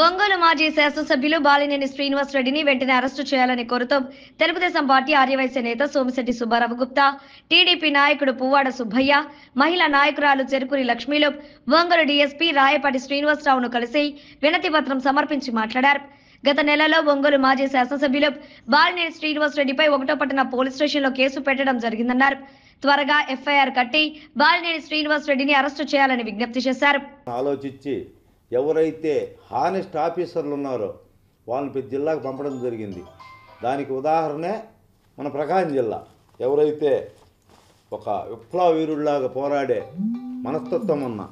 ఒంగోలు మాజీ శాసనసభ్యులు బాలినేని శ్రీనివాస్ రెడ్డిని వెంటనే అరెస్టు చేయాలని కోరుతూ తెలుగుదేశం పార్టీ ఆర్యవైశ్య నేత సోమిశెట్టి సుబ్బారావు గుప్తా, టీడీపీ నాయకుడు పువ్వాడ సుబ్బయ్య, మహిళా నాయకురాలు చెరుకూరి లక్ష్మీలు ఒంగోలు డీఎస్పీ రాయపాటి శ్రీనివాసరావును కలిసి వినతి పత్రం సమర్పించి మాట్లాడారు. గత నెలలో ఒంగోలు మాజీ శాసనసభ్యులు బాలినేని శ్రీనివాస్ రెడ్డిపై 1వ పట్టణ పోలీస్ స్టేషన్లో కేసు పెట్టడం జరిగిందన్నారు. త్వరగా ఎఫ్ఐఆర్ కట్టి బాలినేని శ్రీనివాస్ రెడ్డిని అరెస్టు చేయాలని విజ్ఞప్తి చేశారు. ఆలోచించి ఎవరైతే హానెస్ట్ ఆఫీసర్లు ఉన్నారో వాళ్ళని ప్రతి జిల్లాకు పంపడం జరిగింది. దానికి ఉదాహరణే మన ప్రకాశం జిల్లా. ఎవరైతే ఒక విప్లవ వీరుడిలాగా పోరాడే మనస్తత్వం ఉన్న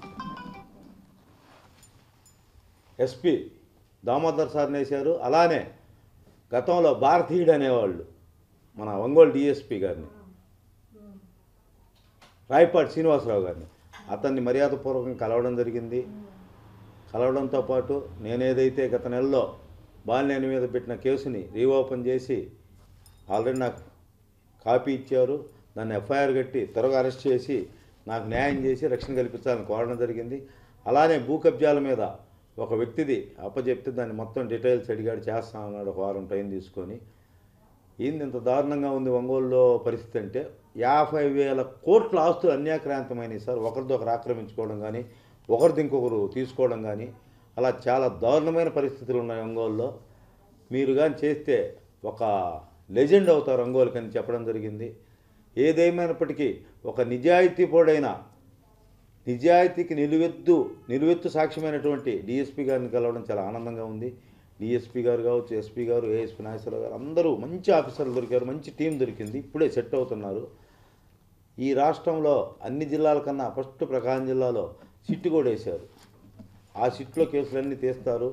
ఎస్పీ దామోదర్ సార్ని వేశారు. అలానే గతంలో భారతీయుడు అనేవాళ్ళు మన ఒంగోలు డిఎస్పీ గారిని, రాయపాటి శ్రీనివాసరావు గారిని, అతన్ని మర్యాదపూర్వకంగా కలవడం జరిగింది. కలవడంతో పాటు నేనేదైతే గత నెలలో బాలినేని మీద పెట్టిన కేసుని రీఓపెన్ చేసి ఆల్రెడీ నాకు కాపీ ఇచ్చారు. దాన్ని ఎఫ్ఐఆర్ కట్టి త్వరగా అరెస్ట్ చేసి నాకు న్యాయం చేసి రక్షణ కల్పించాలని కోరడం జరిగింది. అలానే భూ కబ్జాల మీద ఒక వ్యక్తిది అప్పచెప్తే దాన్ని మొత్తం డీటెయిల్స్ అడిగాడు, చేస్తామన్నాడు. ఒక వారం టైం తీసుకొని. ఏంది ఇంత దారుణంగా ఉంది ఒంగోలులో పరిస్థితి అంటే 50,000 కోట్ల ఆస్తులు అన్యాక్రాంతమైనవి సార్. ఒకరితో ఒకరు ఆక్రమించుకోవడం కానీ, ఒకరిది ఇంకొకరు తీసుకోవడం కానీ, అలా చాలా దారుణమైన పరిస్థితులు ఉన్నాయి ఒంగోలులో. మీరు కానీ చేస్తే ఒక లెజెండ్ అవుతారు ఒంగోలుకి అని చెప్పడం జరిగింది. ఏదేమైనప్పటికీ ఒక నిజాయితీకి నిలువెత్తు సాక్ష్యమైనటువంటి డిఎస్పీ గారిని కలవడం చాలా ఆనందంగా ఉంది. డిఎస్పీ గారు కావచ్చు, ఎస్పీ గారు, ఏఎస్పీ నాగేశ్వరరావు గారు అందరూ మంచి ఆఫీసర్లు దొరికారు, మంచి టీం దొరికింది. ఇప్పుడే సెట్ అవుతున్నారు. ఈ రాష్ట్రంలో అన్ని జిల్లాల కన్నా ఫస్ట్ ప్రకాశం జిల్లాలో సిట్టు కూడా వేశారు. ఆ సిట్లో కేసులన్నీ తీస్తారు.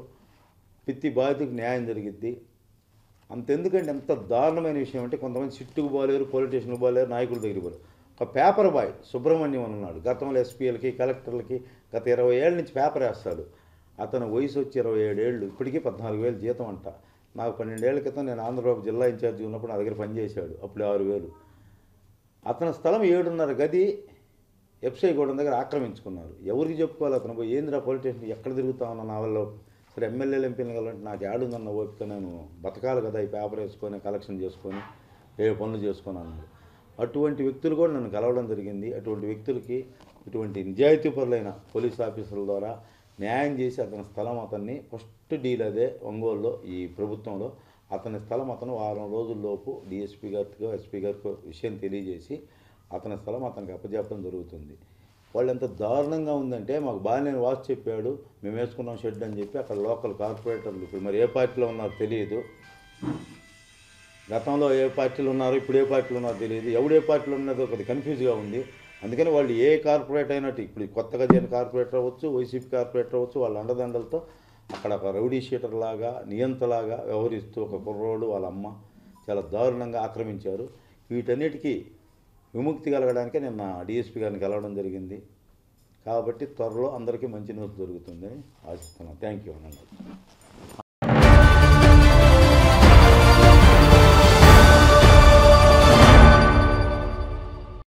ప్రతి బాధితుడికి న్యాయం జరిగిద్ది. అంతెందుకంటే ఎంత దారుణమైన విషయం అంటే కొంతమంది సిట్టుకు పోలేరు, పోలీస్ స్టేషన్కి పోలేరు, నాయకుల దగ్గరికి పోలేరు. ఒక పేపర్ బాయ్ సుబ్రహ్మణ్యం అని ఉన్నాడు. గతంలో ఎస్పీలకి, కలెక్టర్లకి గత 20 ఏళ్ళ నుంచి పేపర్ వేస్తాడు. అతను వయసు వచ్చి 27 ఏళ్ళు, ఇప్పటికీ 14,000 జీతం అంట. నాకు 12 ఏళ్ల క్రితం నేను ఆంధ్రప్రదేశ్ జిల్లా ఇన్ఛార్జి ఉన్నప్పుడు నా దగ్గర పనిచేశాడు. అప్పుడు 6,000. అతని స్థలం 7.5 గది ఎఫ్సై గూడెం దగ్గర ఆక్రమించుకున్నారు. ఎవరికి చెప్పుకోవాలి? అతను పోయి ఏంద్రా పోలీస్ స్టేషన్ ఎక్కడ తిరుగుతా ఉన్నా నా వల్ల సరే ఎమ్మెల్యేలు ఎంపీలు కలంటే నాకు ఏడుందన్న ఓపిక, నేను బతకాలి కదా ఈ పేపర్ వేసుకొని కలెక్షన్ చేసుకొని ఏ పనులు చేసుకొని అన్నాడు. అటువంటి వ్యక్తులు కూడా నన్ను కలవడం జరిగింది. అటువంటి వ్యక్తులకి ఇటువంటి నిజాయితీ పరులైన పోలీస్ ఆఫీసర్ల ద్వారా న్యాయం చేసి అతని స్థలం అతన్ని ఫస్ట్ డీల్ అదే ఒంగోలులో ఈ ప్రభుత్వంలో అతని స్థలం అతను వారం రోజుల్లోపు డిఎస్పీ గారితో ఎస్పీ గారికి విషయం తెలియజేసి అతని స్థలం అతనికి అప్పచెప్పడం జరుగుతుంది. వాళ్ళు ఎంత దారుణంగా ఉందంటే మాకు బాలినేని వాసు చెప్పాడు, మేము వేసుకున్నాం షెడ్ అని చెప్పి అక్కడ లోకల్ కార్పొరేటర్లు ఇప్పుడు మరి ఏ పార్టీలో ఉన్నారో తెలియదు. గతంలో ఏ పార్టీలు ఉన్నారో ఇప్పుడు ఏ పార్టీలు ఉన్నారో తెలియదు. ఎవడే పార్టీలో ఉన్నదో కొద్ది కన్ఫ్యూజ్గా ఉంది. అందుకని వాళ్ళు ఏ కార్పొరేట్ అయినట్టు ఇప్పుడు కొత్తగా చేరిన కార్పొరేటర్ అవ్వచ్చు, వైసీపీ కార్పొరేటర్ అవ్వచ్చు, వాళ్ళ అండదండలతో అక్కడ ఒక రౌడీ షీటర్ లాగా నియంతలాగా వ్యవహరిస్తూ ఒక కుర్రోడు వాళ్ళ అమ్మ చాలా దారుణంగా ఆక్రమించారు. వీటన్నిటికీ విముక్తి కలగడానికే నిన్న డిఎస్పీ గారిని కలవడం జరిగింది. కాబట్టి త్వరలో అందరికీ మంచి న్యూస్ దొరుకుతుందని ఆశిస్తున్నాను. థ్యాంక్ యూ అన్న.